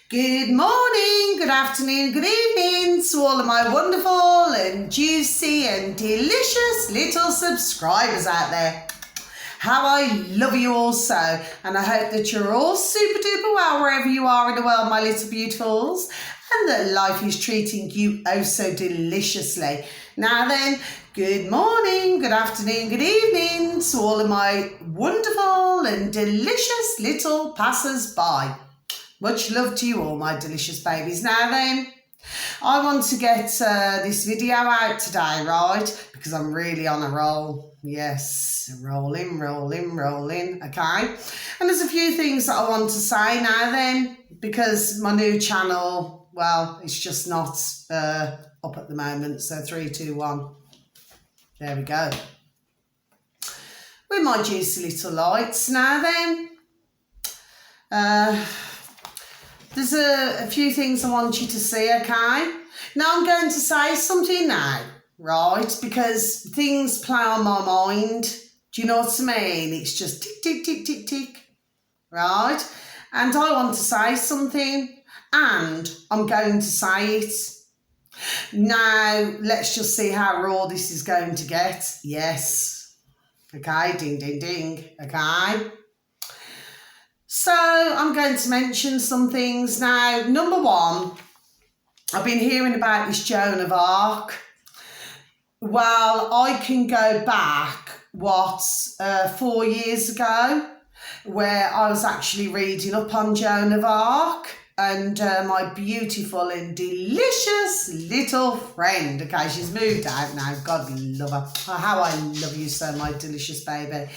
Good morning, good afternoon, good evening to all of my wonderful and juicy and delicious little subscribers out there. How I love you all so, and I hope that you're all super duper well wherever you are in the world, my little beautifuls, and that life is treating you oh so deliciously. Now then, good morning, good afternoon, good evening to all of my wonderful and delicious little passers-by. Much love to you all, my delicious babies. Now then, I want to get this video out today, right? Because I'm really on a roll. Yes, rolling, okay? And there's a few things that I want to say now then, because my new channel, well, it's just not up at the moment. So 3, 2, 1. There we go. With my juicy little lights now then. There's a few things I want you to see, okay? Now I'm going to say something now, right? Because things play on my mind. Do you know what I mean? It's just tick, tick, tick, tick, tick, right? And I want to say something, and I'm going to say it. Now, let's just see how raw this is going to get. Yes. Okay, ding, ding, ding, okay? So I'm going to mention some things now. Number one, I've been hearing about this Joan of Arc. Well, I can go back, 4 years ago, where I was actually reading up on Joan of Arc and my beautiful and delicious little friend. Okay, she's moved out now. God love her. How I love you so, my delicious baby.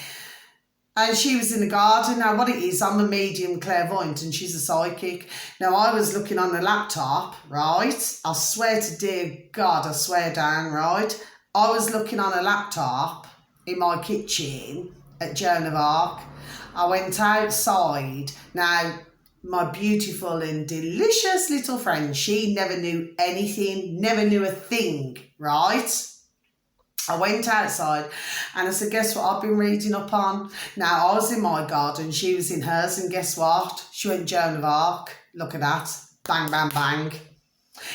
And she was in the garden. Now, what it is, I'm a medium clairvoyant and she's a psychic. Now, I was looking on the laptop, right? I swear to dear God, I swear down, right? I was looking on a laptop in my kitchen at Joan of Arc. I went outside. Now, my beautiful and delicious little friend, she never knew anything, never knew a thing, right? I went outside and I said, guess what I've been reading up on? Now, I was in my garden, she was in hers, and guess what? She went Joan of Arc. Look at that. Bang, bang, bang.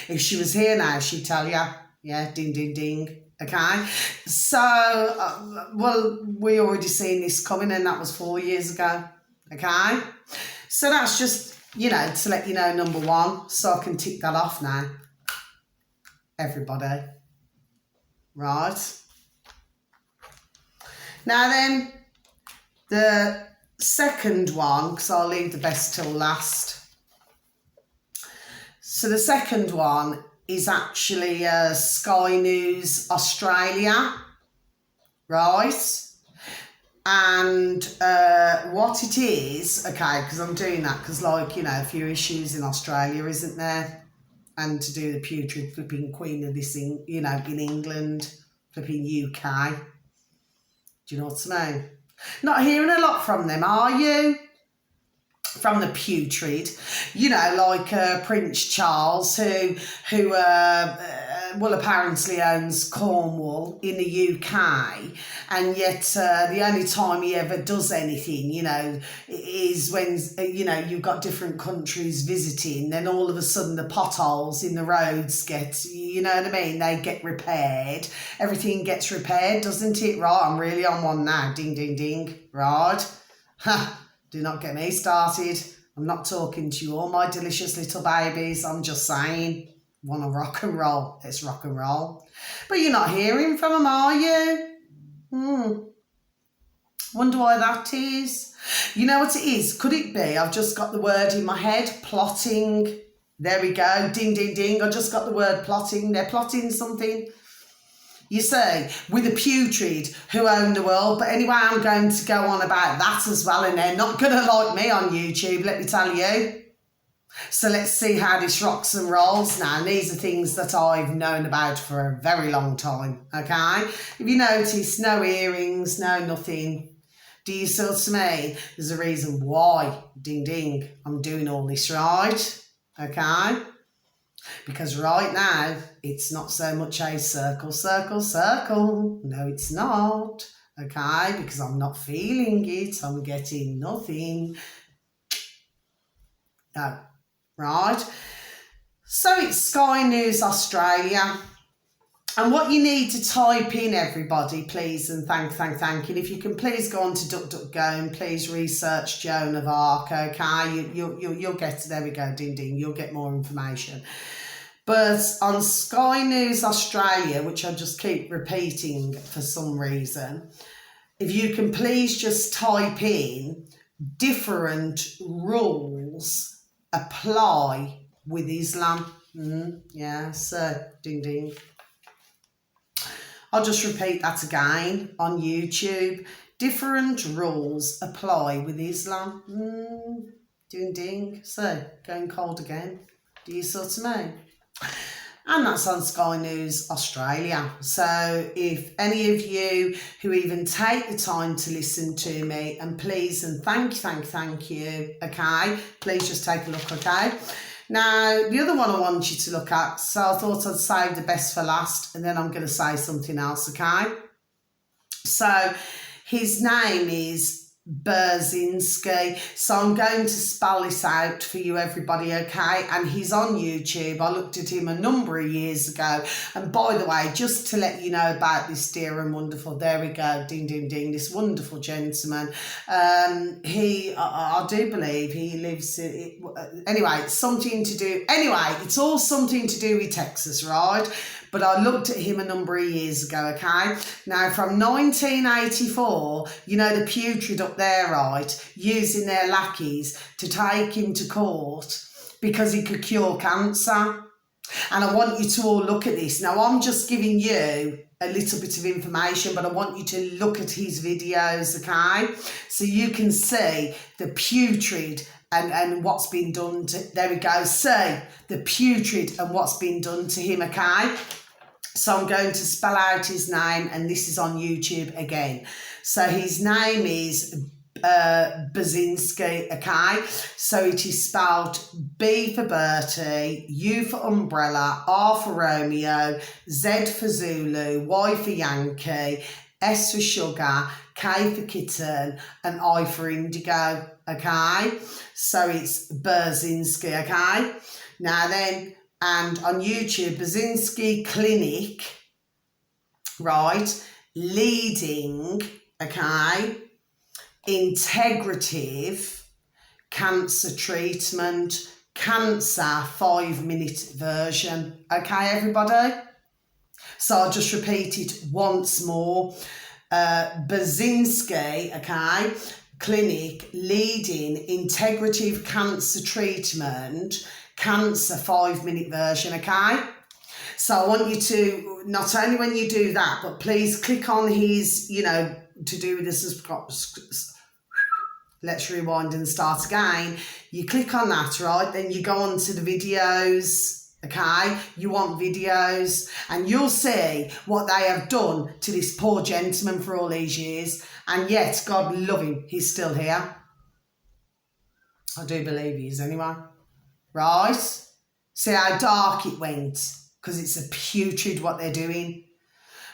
If she was here now, she'd tell you. Yeah, ding, ding, ding. Okay? So, well, we already seen this coming, and that was 4 years ago. Okay? So that's just, you know, to let you know, number one, so I can tick that off now. Everybody. Right? Now then, the second one, because I'll leave the best till last. So the second one is actually Sky News Australia, right? And what it is, okay, because I'm doing that because, like, you know, a few issues in Australia, isn't there? And to do the putrid flipping queen of this, you know, in England, flipping UK. Do you know what I mean? Not hearing a lot from them, are you? From the putrid, you know, like Prince Charles, who well, apparently owns Cornwall in the UK, and yet the only time he ever does anything, you know, is when, you know, you've got different countries visiting, then all of a sudden the potholes in the roads get, you know what I mean, they get repaired. Everything gets repaired, doesn't it? Right, I'm really on one now. Ding, ding, ding. Right. Ha. Do not get me started. I'm not talking to you all, my delicious little babies. I'm just saying, want to rock and roll. Let's rock and roll. But you're not hearing from them, are you? Wonder why that is. You know what it is? Could it be? I've just got the word in my head. Plotting. There we go. Ding, ding, ding. I just got the word plotting. They're plotting something. You see, with the putrid who own the world. But anyway, I'm going to go on about that as well, and they're not going to like me on YouTube, let me tell you. So let's see how this rocks and rolls now. And these are things that I've known about for a very long time, okay? If you notice, no earrings, no nothing. Do you see what I mean? There's a reason why, ding, ding, I'm doing all this, right? Okay? Because right now, it's not so much a circle, circle, circle. No, it's not. Okay? Because I'm not feeling it. I'm getting nothing. No. right? So it's Sky News Australia. And what you need to type in, everybody, please, and thank you. And if you can please go on to DuckDuckGo and please research Joan of Arc, okay? You'll get, there we go, ding ding, you'll get more information. But on Sky News Australia, which I just keep repeating for some reason, if you can please just type in different rules apply with Islam. Yeah, so ding ding. I'll just repeat that again on YouTube. Different rules apply with Islam. Ding ding. So, going cold again. Do you sort of mean? And that's on Sky News Australia. So if any of you who even take the time to listen to me, and please and thank you, okay? Please just take a look, okay? Now, the other one I want you to look at, so I thought I'd save the best for last, and then I'm going to say something else, okay? So his name is Brzezinski. So I'm going to spell this out for you, everybody, okay? And he's on YouTube. I looked at him a number of years ago. And by the way, just to let you know about this dear and wonderful, there we go, ding, ding, ding, this wonderful gentleman. I do believe he lives, anyway, it's something to do, anyway, it's all something to do with Texas, right? But I looked at him a number of years ago, okay? Now, from 1984, you know, the putrid up there, right, using their lackeys to take him to court because he could cure cancer. And I want you to all look at this. Now, I'm just giving you a little bit of information, but I want you to look at his videos, okay? So you can see the putrid and what's been done to, there we go, see the putrid and what's been done to him, okay? So I'm going to spell out his name, and this is on YouTube again. So his name is Brzezinski, okay? So it is spelled B for Bertie, U for umbrella, R for Romeo, Z for Zulu, Y for Yankee, S for sugar, K for kitten, and I for indigo, okay? So it's Brzezinski, okay? Now then, and on YouTube, Brzezinski Clinic, right, leading, okay, integrative cancer treatment, cancer 5-minute version. Okay, everybody? So I'll just repeat it once more. Brzezinski, okay, Clinic leading integrative cancer treatment, cancer 5-minute version, okay? So I want you to, not only when you do that, but please click on his, you know, to do with this, let's rewind and start again. You click on that, right? Then you go on to the videos, okay? You want videos, and you'll see what they have done to this poor gentleman for all these years. And yet, God love him, he's still here. I do believe he is anyway. Right? See how dark it went? Because it's a putrid what they're doing.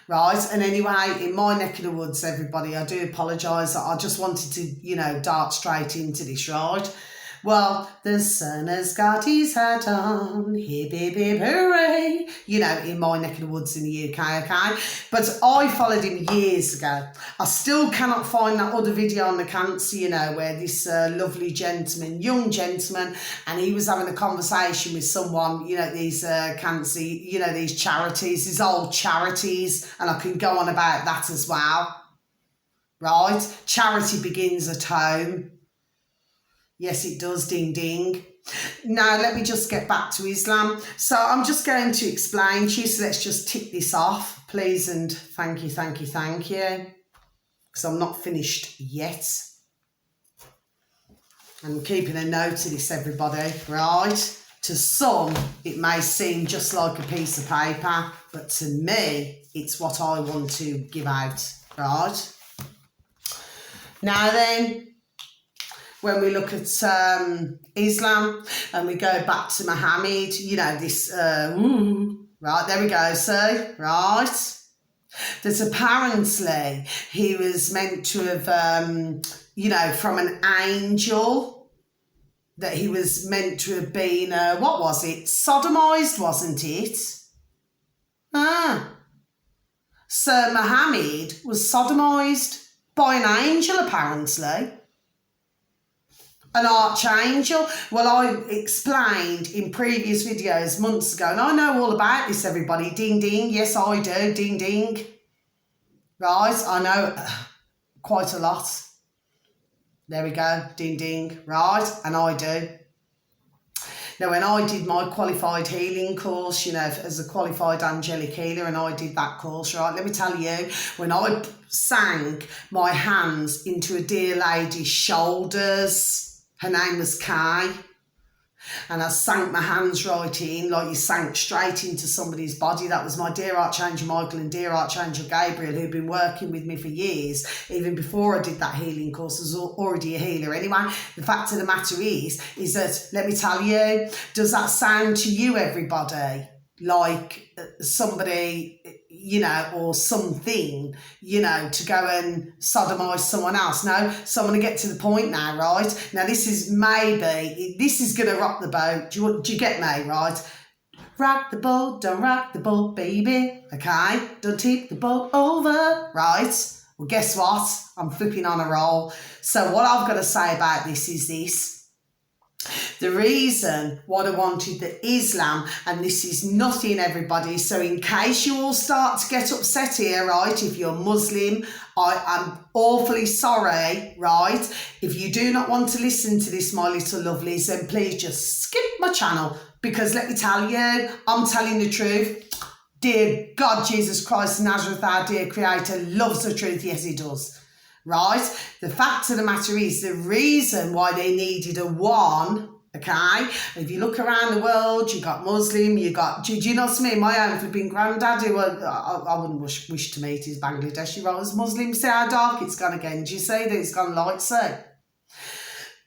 Right? And anyway, in my neck of the woods, everybody, I do apologise. I just wanted to, you know, dart straight into this, right? Well, the sun has got his hat on, hip, hip, hip, hooray. You know, in my neck of the woods in the UK, okay? But I followed him years ago. I still cannot find that other video on the cancer, you know, where this lovely gentleman, young gentleman, and he was having a conversation with someone, you know, these cancer, you know, these charities, these old charities, and I can go on about that as well, right? Charity begins at home. Yes, it does, ding, ding. Now, let me just get back to Islam. So I'm just going to explain to you, so let's just tick this off, please, and thank you, because I'm not finished yet. I'm keeping a note of this, everybody, right? To some, it may seem just like a piece of paper, but to me, it's what I want to give out, right? Now then, when we look at Islam and we go back to Muhammad, you know, this, right, there we go, see, right? That apparently he was meant to have, you know, from an angel, that he was meant to have been, what was it? Sodomised, wasn't it? Sir Mohammed was sodomised by an angel, apparently. An archangel. Well, I explained in previous videos months ago, and I know all about this, everybody. Ding, ding. Yes, I do. Ding, ding. Right, I know quite a lot. There we go. Ding, ding. Right, and I do. Now, when I did my qualified healing course, you know, as a qualified angelic healer, and I did that course, right, let me tell you, when I sank my hands into a dear lady's shoulders, her name was Kay, and I sank my hands right in, like you sank straight into somebody's body. That was my dear Archangel Michael and dear Archangel Gabriel, who'd been working with me for years. Even before I did that healing course, I was already a healer anyway. The fact of the matter is that, let me tell you, does that sound to you, everybody, like somebody, you know, or something, you know, to go and sodomise someone else? No, so I'm going to get to the point now, right? Now, this is going to rock the boat. Do you get me, right? Rock the boat, don't rock the boat, baby. Okay? Don't tip the boat over, right? Well, guess what? I'm flipping on a roll. So what I've got to say about this is this. The reason why I wanted the Islam, and this is nothing, everybody, so in case you all start to get upset here, right, if you're Muslim, I am awfully sorry, right? If you do not want to listen to this, my little lovelies, then please just skip my channel, because let me tell you, I'm telling the truth. Dear God, Jesus Christ of Nazareth, our dear Creator, loves the truth. Yes, he does. Right? The fact of the matter is, the reason why they needed a one, okay? If you look around the world, you got Muslim, you got, do you know what I mean? My own flipping granddad, who I wouldn't wish to meet, is Bangladeshi, right? As Muslim, see how dark it's gone again. Do you see that it's gone light, see?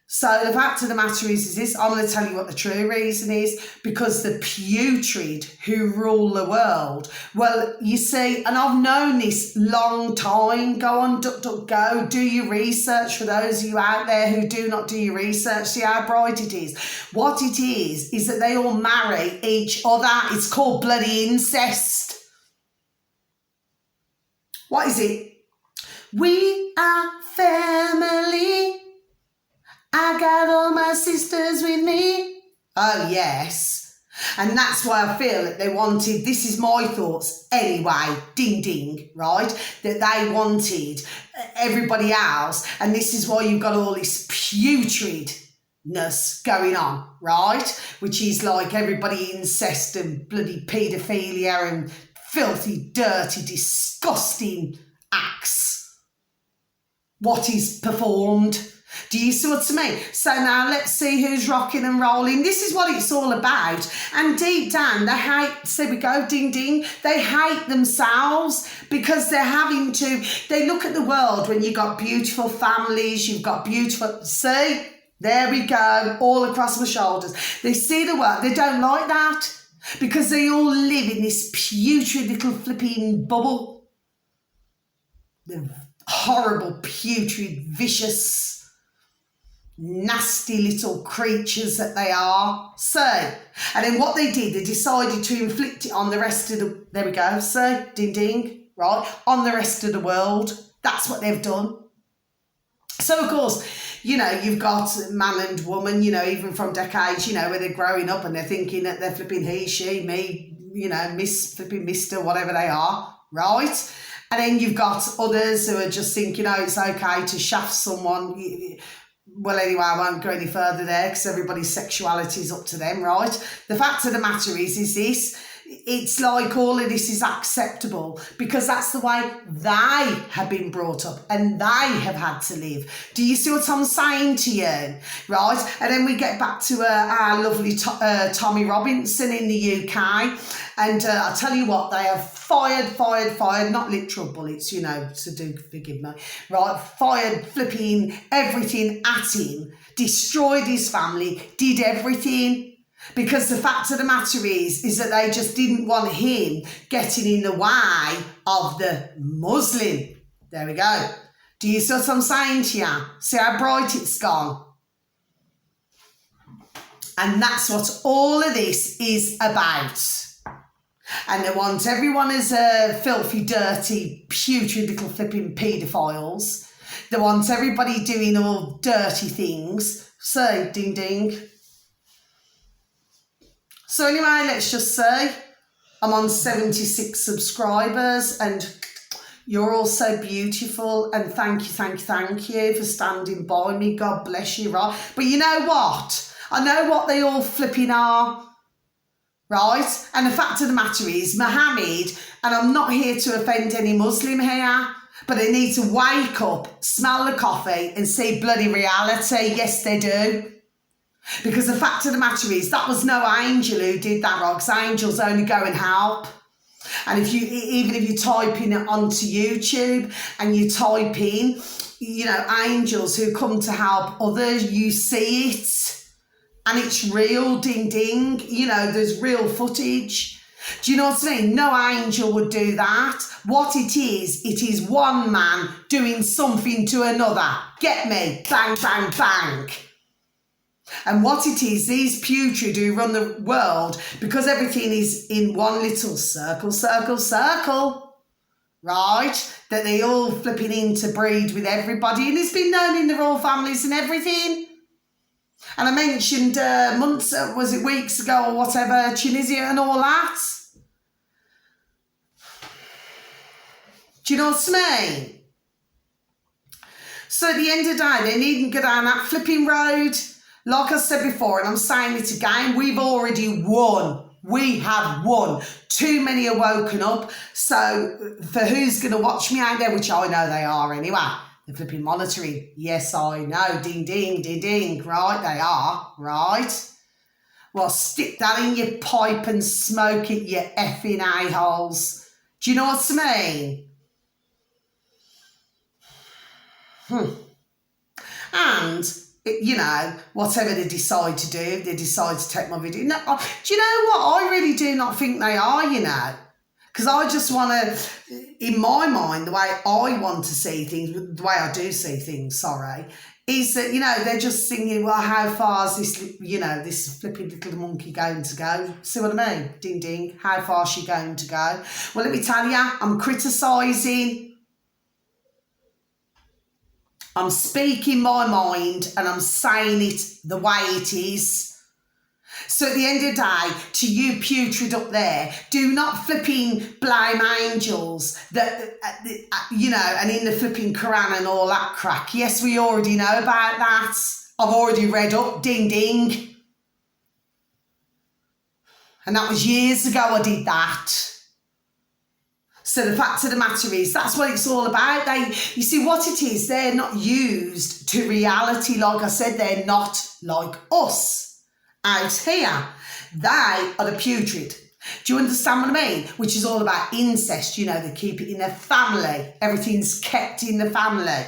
So the fact of the matter is this, I'm going to tell you what the true reason is, because the putrid who rule the world, well, you see, and I've known this long time, go on DuckDuckGo, do your research for those of you out there who do not do your research, see how bright it is. What it is that they all marry each other. It's called bloody incest. What is it? We are family. I got all my sisters with me. Oh, yes. And that's why I feel that they wanted, this is my thoughts anyway, ding ding, right? That they wanted everybody else. And this is why you've got all this putridness going on, right? Which is like everybody incest and bloody paedophilia and filthy, dirty, disgusting acts. What is performed. Do you see what I mean? So now let's see who's rocking and rolling. This is what it's all about. And deep down, they hate, there we go, ding, ding. They hate themselves because they're having to, they look at the world when you've got beautiful families, you've got beautiful, see, there we go, all across my shoulders. They see the world, they don't like that because they all live in this putrid little flipping bubble. The horrible, putrid, vicious, nasty little creatures that they are. So, and then what they did, they decided to inflict it on the rest of the, there we go, so, ding ding, right, on the rest of the world. That's what they've done. So, of course, you know, you've got man and woman, you know, even from decades, you know, where they're growing up and they're thinking that they're flipping he, she, me, you know, miss, flipping mister, whatever they are, right? And then you've got others who are just thinking, oh, it's okay to shaft someone. Well, anyway, I won't go any further there because everybody's sexuality is up to them, right? The fact of the matter is this, it's like all of this is acceptable because that's the way they have been brought up and they have had to live. Do you see what I'm saying to you? Right? And then we get back to our lovely Tommy Robinson in the UK. And I'll tell you what, they have fired, not literal bullets, you know, so do forgive me, right? Fired flipping everything at him, destroyed his family, did everything. Because the fact of the matter is that they just didn't want him getting in the way of the Muslim. There we go. Do you see what I'm saying to you? See how bright it's gone? And that's what all of this is about. And they want everyone as filthy, dirty, putrid little flipping paedophiles. They want everybody doing all dirty things. So, ding ding. So anyway, let's just say I'm on 76 subscribers and you're all so beautiful, and thank you for standing by me. God bless you, right? But you know what? I know what they all flipping are, right? And the fact of the matter is, Mohammed, and I'm not here to offend any Muslim here, but they need to wake up, smell the coffee and see bloody reality. Yes, they do. Because the fact of the matter is, that was no angel who did that, right? Because angels only go and help. And even if you type in it onto YouTube and you type in, you know, angels who come to help others, you see it. And it's real, ding ding. You know, there's real footage. Do you know what I mean? No angel would do that. What it is one man doing something to another. Get me? Bang, bang, bang. And what it is, these putrid who run the world, because everything is in one little circle, right? That they all flipping interbreed with everybody. And it's been known in the royal families and everything. And I mentioned weeks ago or whatever, Tunisia and all that. Do you know what I mean? So at the end of the day, they needn't go down that flipping road. Like I said before, and I'm saying it again, we've already won. We have won. Too many are woken up. So for who's going to watch me out there, which I know they are anyway, they're flipping monitoring. Yes, I know. Ding, ding, ding, ding. Right, they are. Right. Well, stick that in your pipe and smoke it, you effing a-holes. Do you know what I mean? And, you know, whatever they decide to do, they decide to take my video. No, do you know what? I really do not think they are, you know. Because I just want to, in my mind, the way I want to see things, the way I do see things, sorry, is that, you know, they're just thinking, well, how far is this, you know, this flipping little monkey going to go? See what I mean? Ding, ding. How far is she going to go? Well, let me tell you, I'm criticising. I'm speaking my mind and I'm saying it the way it is. So at the end of the day, to you putrid up there, do not flipping blame angels that, you know, and in the flipping Quran and all that crack. Yes, we already know about that. I've already read up, ding, ding. And that was years ago I did that. So the fact of the matter is, that's what it's all about. You see what it is, they're not used to reality. Like I said, they're not like us out here. They are the putrid. Do you understand what I mean? Which is all about incest. You know, they keep it in their family. Everything's kept in the family.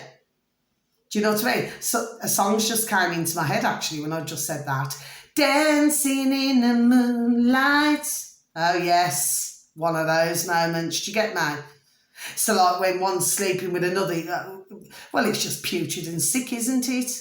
Do you know what I mean? So a song's just came into my head, actually, when I just said that. Dancing in the moonlight. Oh, yes. One of those moments, do you get me? So like when one's sleeping with another, well, it's just putrid and sick, isn't it?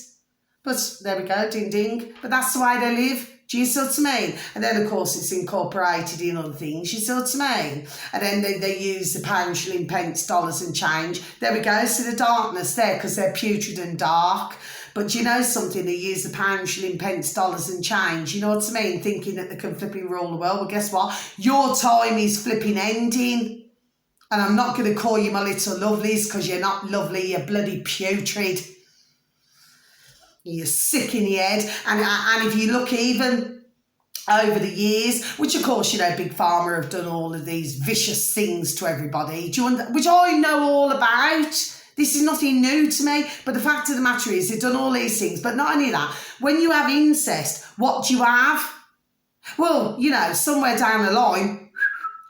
But there we go, ding ding. But that's the way they live. Do you see what I mean? And then, of course, it's incorporated in other things. You see what I mean? And then they use the pound, shilling, pence, dollars and change. There we go. See the darkness there because they're putrid and dark. But do you know something? They use the pound, shilling, pence, dollars and change. You know what I mean? Thinking that they can flipping rule the world. Well, guess what? Your time is flipping ending. And I'm not going to call you my little lovelies because you're not lovely. You're bloody putrid. You're sick in the head. And if you look even over the years, which of course, you know, Big Pharma have done all of these vicious things to everybody, which I know all about. This is nothing new to me, but the fact of the matter is they've done all these things. But not only that, when you have incest, what do you have? Well, you know, somewhere down the line,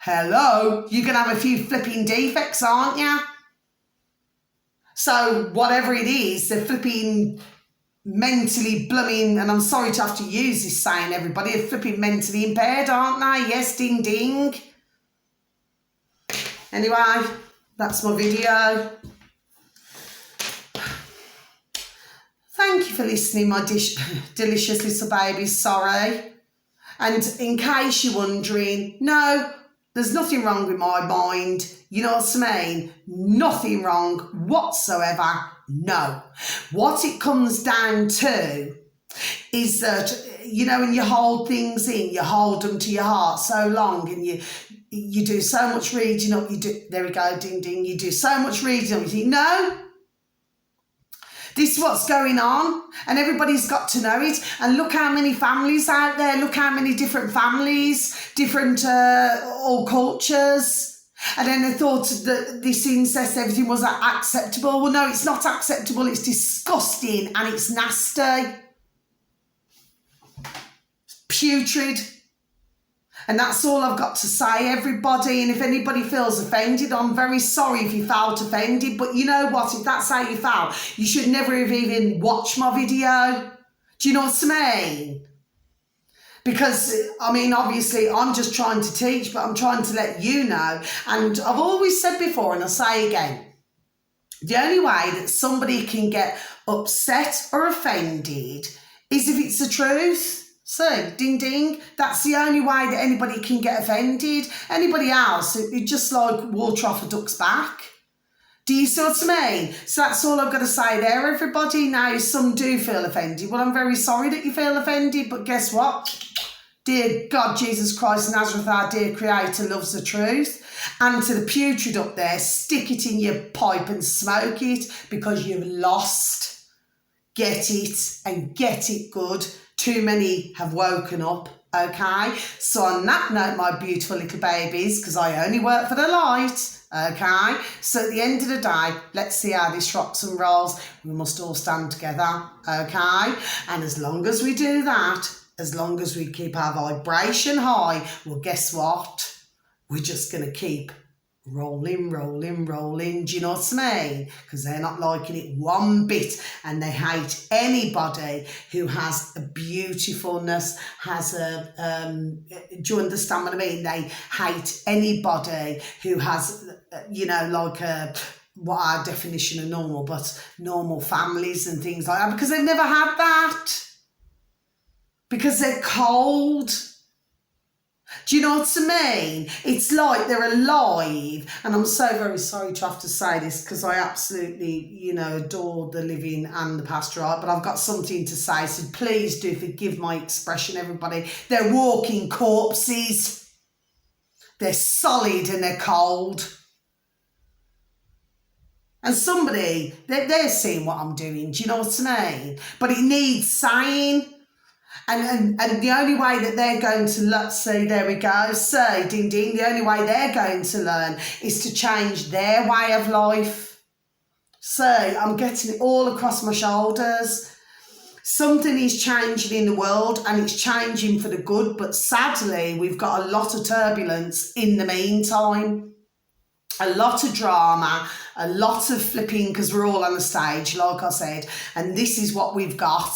hello, you're going to have a few flipping defects, aren't you? So whatever it is, they're flipping mentally blooming, and I'm sorry to have to use this saying, everybody, they're flipping mentally impaired, aren't they? Yes, ding, ding. Anyway, that's my video. Thank thank you for listening, my delicious little babies, sorry. And in case you're wondering, no, there's nothing wrong with my mind. You know what I mean? Nothing wrong whatsoever. No. What it comes down to is that, you know, when you hold things in, you hold them to your heart so long, and you do so much reading up, there we go, ding ding, you do so much reading up, you think, no, this is what's going on, and everybody's got to know it. And look how many families out there, look how many different families, different all cultures. And then they thought that this incest, everything was acceptable. Well, no, it's not acceptable. It's disgusting and it's nasty. Putrid. And that's all I've got to say, everybody. And if anybody feels offended, I'm very sorry if you felt offended. But you know what? If that's how you felt, you should never have even watched my video. Do you know what I mean? Because, I mean, obviously, I'm just trying to teach, but I'm trying to let you know. And I've always said before, and I'll say again, the only way that somebody can get upset or offended is if it's the truth. So, ding ding, that's the only way that anybody can get offended. Anybody else, it's just like water off a duck's back. Do you see what I mean? So that's all I've got to say there, everybody. Now, some do feel offended. Well, I'm very sorry that you feel offended, but guess what? Dear God, Jesus Christ, Nazareth, our dear Creator, loves the truth. And to the putrid up there, stick it in your pipe and smoke it, because you've lost. Get it, and get it good. Too many have woken up, okay? So on that note, my beautiful little babies, because I only work for the light, okay? So at the end of the day, let's see how this rocks and rolls. We must all stand together, okay? And as long as we do that, as long as we keep our vibration high, well, guess what? We're just going to keep rolling, rolling, rolling. Do you know what I mean? Because they're not liking it one bit, and they hate anybody who has a beautifulness, has a, do you understand what I mean? They hate anybody who has, you know, like what our definition of normal, but normal families and things like that, because they've never had that. Because they're cold. Do you know what I mean? It's like they're alive. And I'm so very sorry to have to say this, because I absolutely, you know, adore the living and the pastoral, but I've got something to say, so please do forgive my expression, everybody. They're walking corpses. They're solid and they're cold. And somebody, they're seeing what I'm doing, do you know what I mean? But it needs saying. And the only way that they're going to, let's see, there we go, say, ding ding, the only way they're going to learn is to change their way of life. So I'm getting it all across my shoulders. Something is changing in the world, and it's changing for the good, but sadly, we've got a lot of turbulence in the meantime. A lot of drama, a lot of flipping, because we're all on the stage, like I said, and this is what we've got.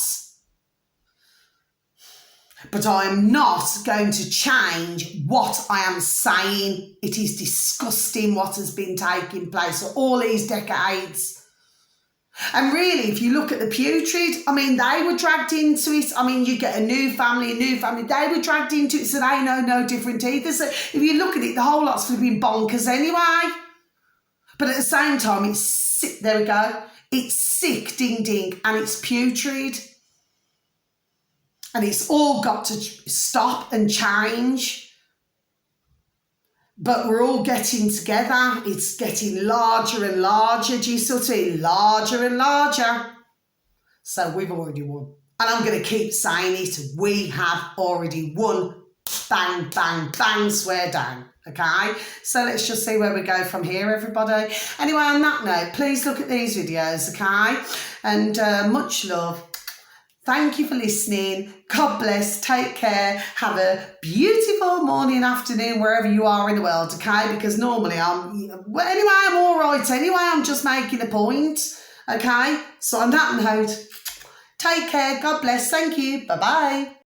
But I am not going to change what I am saying. It is disgusting what has been taking place for all these decades. And really, if you look at the putrid, I mean, they were dragged into it. I mean, you get a new family. They were dragged into it, so they know no different either. So if you look at it, the whole lot's flipping bonkers anyway. But at the same time, it's sick. There we go. It's sick, ding ding, and it's putrid. And it's all got to stop and change. But we're all getting together. It's getting larger and larger. Do you still see? Larger and larger. So we've already won. And I'm going to keep saying it. We have already won. Bang, bang, bang, swear down. Okay? So let's just see where we go from here, everybody. Anyway, on that note, please look at these videos, okay? And much love. Thank you for listening. God bless. Take care. Have a beautiful morning, afternoon, wherever you are in the world, okay? Because normally I'm all right. Anyway, I'm just making a point, okay? So on that note, take care. God bless. Thank you. Bye-bye.